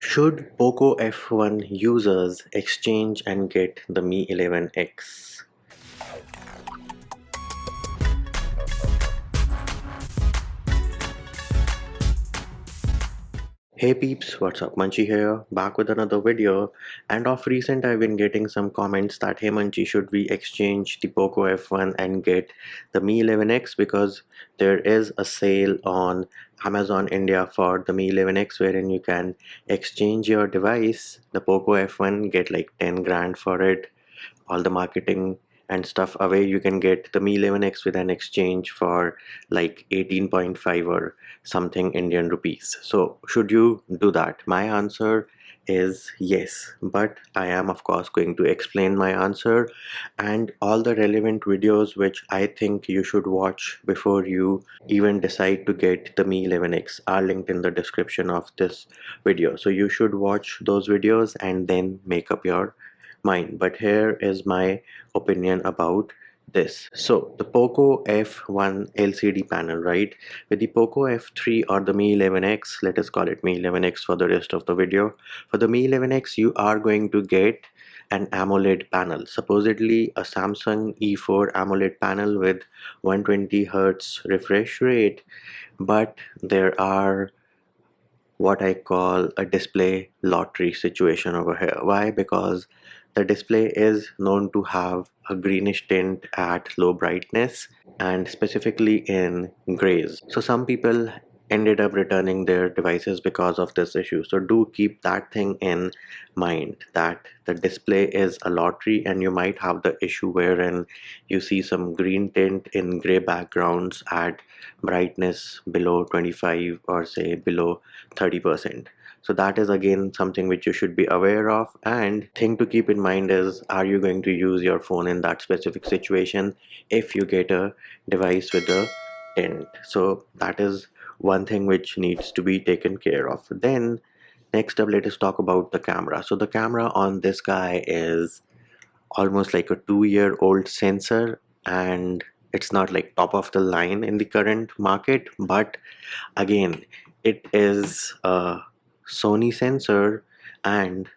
Should Poco F1 users exchange and get the Mi 11X? Hey peeps, what's up? Munchie here, back with another video. And of recent, I've been getting some comments that, hey Munchie, should we exchange the Poco F1 and get the Mi 11X because there is a sale on Amazon India for the Mi 11X wherein you can exchange your device, the Poco F1, get like 10 grand for it, all the marketing and stuff away. You can get the Mi 11X with an exchange for like 18.5 or something Indian rupees. So should you do that? My answer is yes, but I am of course going to explain my answer, and all the relevant videos which I think you should watch before you even decide to get the Mi 11X are linked in the description of this video. So you should watch those videos and then make up your mind. But here is my opinion about this. So the Poco F1 LCD panel, right? With the Poco F3 or the Mi 11X, let us call it Mi 11X for the rest of the video. For the Mi 11X, you are going to get an AMOLED panel, supposedly a Samsung E4 AMOLED panel with 120 Hertz refresh rate, but there are what I call a display lottery situation over here. Why? Because the display is known to have a greenish tint at low brightness and specifically in grays. So some people ended up returning their devices because of this issue. So do keep that thing in mind, that the display is a lottery and you might have the issue wherein you see some green tint in gray backgrounds at brightness below 25 or say below 30%. So that is again something which you should be aware of, and thing to keep in mind is, are you going to use your phone in that specific situation if you get a device with a tint? So that is one thing which needs to be taken care of. Then next up, let us talk about the camera. So the camera on this guy is almost like a 2-year old sensor, and it's not like top of the line in the current market, but again, it is a Sony sensor and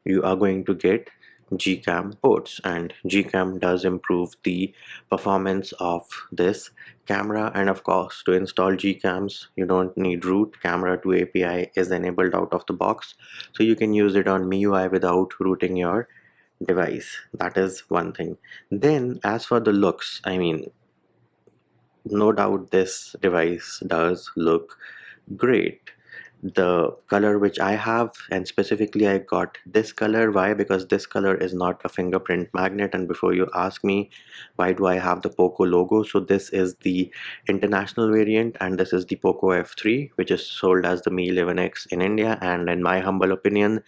you are going to get Gcam ports, and Gcam does improve the performance of this camera. And of course, to install Gcams you don't need root. Camera to API is enabled out of the box, so you can use it on MIUI without rooting your device. That is one thing. Then as for the looks, I mean, no doubt this device does look great. The color which I have, and specifically I got this color. Why? Because this color is not a fingerprint magnet. And before you ask me why do I have the Poco logo, so this is the international variant and this is the Poco F3, which is sold as the Mi 11X in India, and in my humble opinion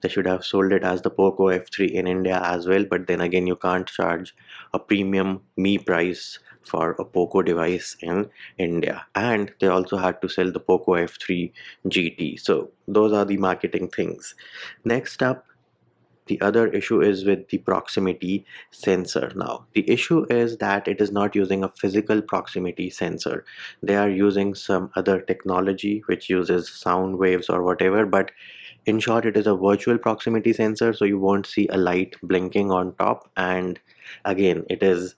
they should have sold it as the Poco F3 in India as well. But then again, you can't charge a premium Mi price for a Poco device in India, and they also had to sell the Poco F3 GT. So those are the marketing things. Next up, the other issue is with the proximity sensor. Now the issue is that it is not using a physical proximity sensor. They are using some other technology which uses sound waves or whatever, but in short it is a virtual proximity sensor, so you won't see a light blinking on top. And again, it is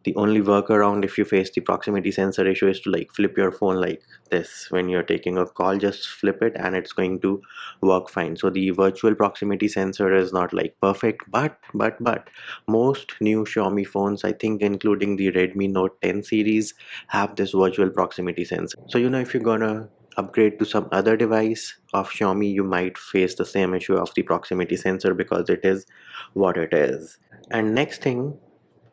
the only workaround if you face the proximity sensor issue is to like flip your phone like this when you're taking a call. Just flip it and it's going to work fine. So the virtual proximity sensor is not like perfect, but most new Xiaomi phones, I think including the Redmi Note 10 series, have this virtual proximity sensor. So you know, if you're gonna upgrade to some other device of Xiaomi, you might face the same issue of the proximity sensor because it is what it is. And next thing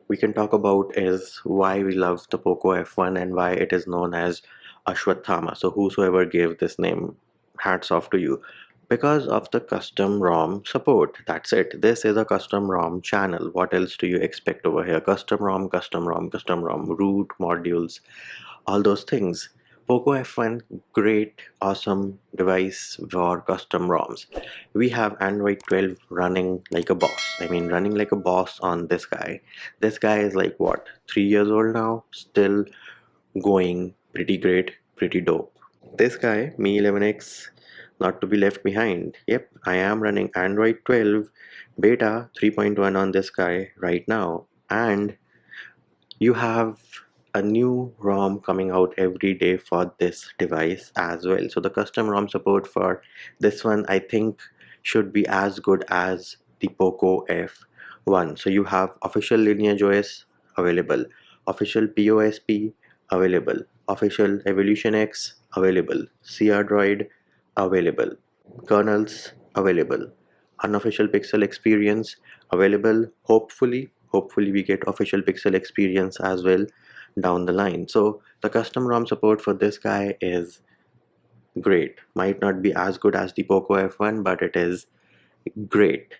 we can talk about is why we love the Poco F1 and why it is known as Ashwatthama. So whosoever gave this name, hats off to you. Because of the custom ROM support. That's it. This is a custom ROM channel. What else do you expect over here? Custom ROM, custom ROM, custom ROM, root, modules, all those things. Poco F1, great, awesome device for custom ROMs. We have Android 12 running like a boss. I mean, running like a boss on this guy. This guy is like what, 3 years old now? Still going pretty great, pretty dope. This guy, Mi 11X, not to be left behind. Yep, I am running Android 12 beta 3.1 on this guy right now, and you have a new ROM coming out every day for this device as well. So the custom ROM support for this one, I think, should be as good as the Poco F1. So you have official Lineage OS available, official POSP available, official Evolution X available, CR Droid available, kernels available, unofficial pixel experience available. Hopefully we get official pixel experience as well down the line. So the custom ROM support for this guy is great. Might not be as good as the Poco F1, but it is great.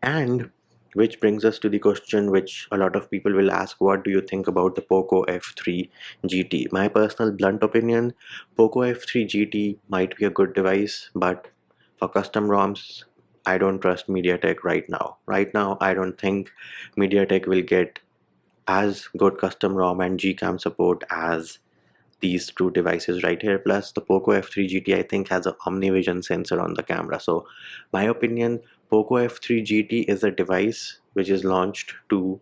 And which brings us to the question which a lot of people will ask: what do you think about the Poco F3 GT? My personal blunt opinion, Poco F3 GT might be a good device, but for custom ROMs, I don't trust MediaTek right now. Right now, I don't think MediaTek will get as good custom ROM and GCAM support as these two devices right here. Plus the Poco F3 GT I think has a OmniVision sensor on the camera. So my opinion, Poco F3 GT is a device which is launched to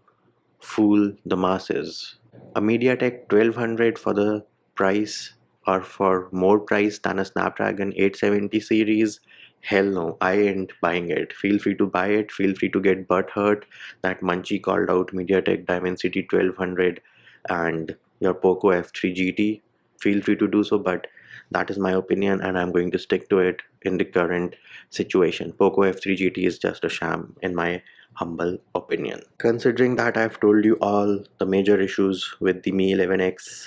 fool the masses. A MediaTek 1200 for the price, or for more price than a Snapdragon 870 series? Hell no, I ain't buying it. Feel free to buy it, feel free to get butt hurt that Munchie called out MediaTek Dimensity 1200 and your Poco F3 GT. Feel free to do so, but that is my opinion and I'm going to stick to it in the current situation. Poco F3 GT is just a sham in my humble opinion. Considering that I've told you all the major issues with the Mi 11X,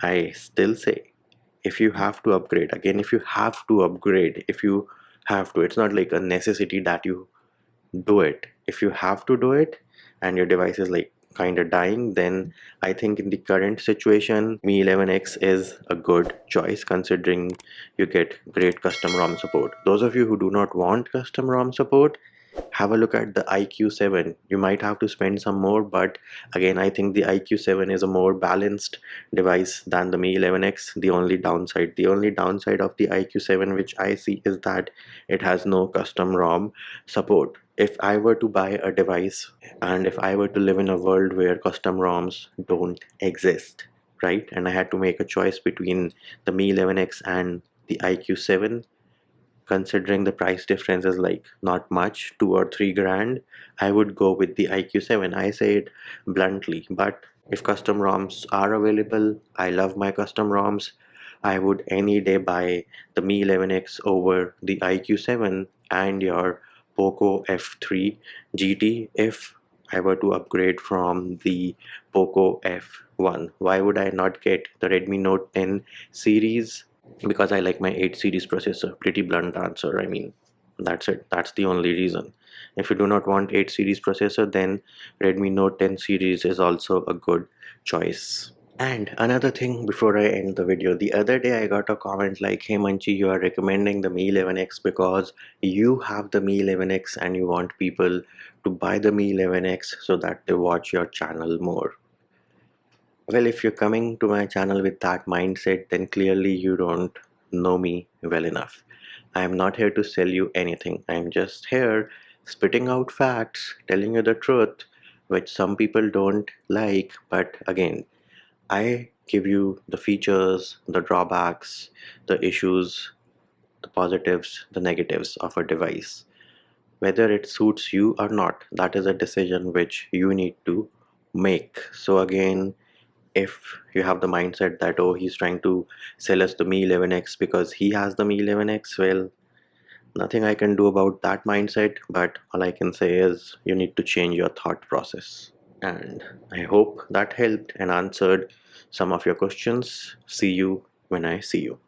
I still say, if you have to upgrade, again, if you have to upgrade, if you have to, it's not like a necessity that you do it. If you have to do it and your device is like kind of dying, then I think in the current situation, Mi 11X is a good choice considering you get great custom ROM support. Those of you who do not want custom ROM support, have a look at the IQ7. You might have to spend some more, but again, I think the IQ7 is a more balanced device than the Mi 11X. The only downside of the IQ7 which I see is that it has no custom ROM support. If I were to buy a device and if I were to live in a world where custom ROMs don't exist, right, and I had to make a choice between the Mi 11X and the IQ7, considering the price difference is like not much, 2 or 3 grand, I would go with the IQ7. I say it bluntly, but if custom ROMs are available, I love my custom ROMs. I would any day buy the Mi 11X over the IQ7 and your Poco F3 GT if I were to upgrade from the Poco F1. Why would I not get the Redmi Note 10 series? Because I like my 8 series processor. Pretty blunt answer. I mean, that's it. That's the only reason. If you do not want 8 series processor, then Redmi Note 10 series is also a good choice. And another thing before I end the video, the other day I got a comment like, hey Manchi, you are recommending the Mi 11X because you have the Mi 11X and you want people to buy the Mi 11X so that they watch your channel more. Well, if you're coming to my channel with that mindset, then clearly you don't know me well enough. I am not here to sell you anything. I am just here spitting out facts, telling you the truth, which some people don't like. But again, I give you the features, the drawbacks, the issues, the positives, the negatives of a device. Whether it suits you or not, that is a decision which you need to make. So again, if you have the mindset that, oh, he's trying to sell us the Mi 11X because he has the Mi 11X, well, nothing I can do about that mindset, but all I can say is you need to change your thought process. And I hope that helped and answered some of your questions. See you when I see you.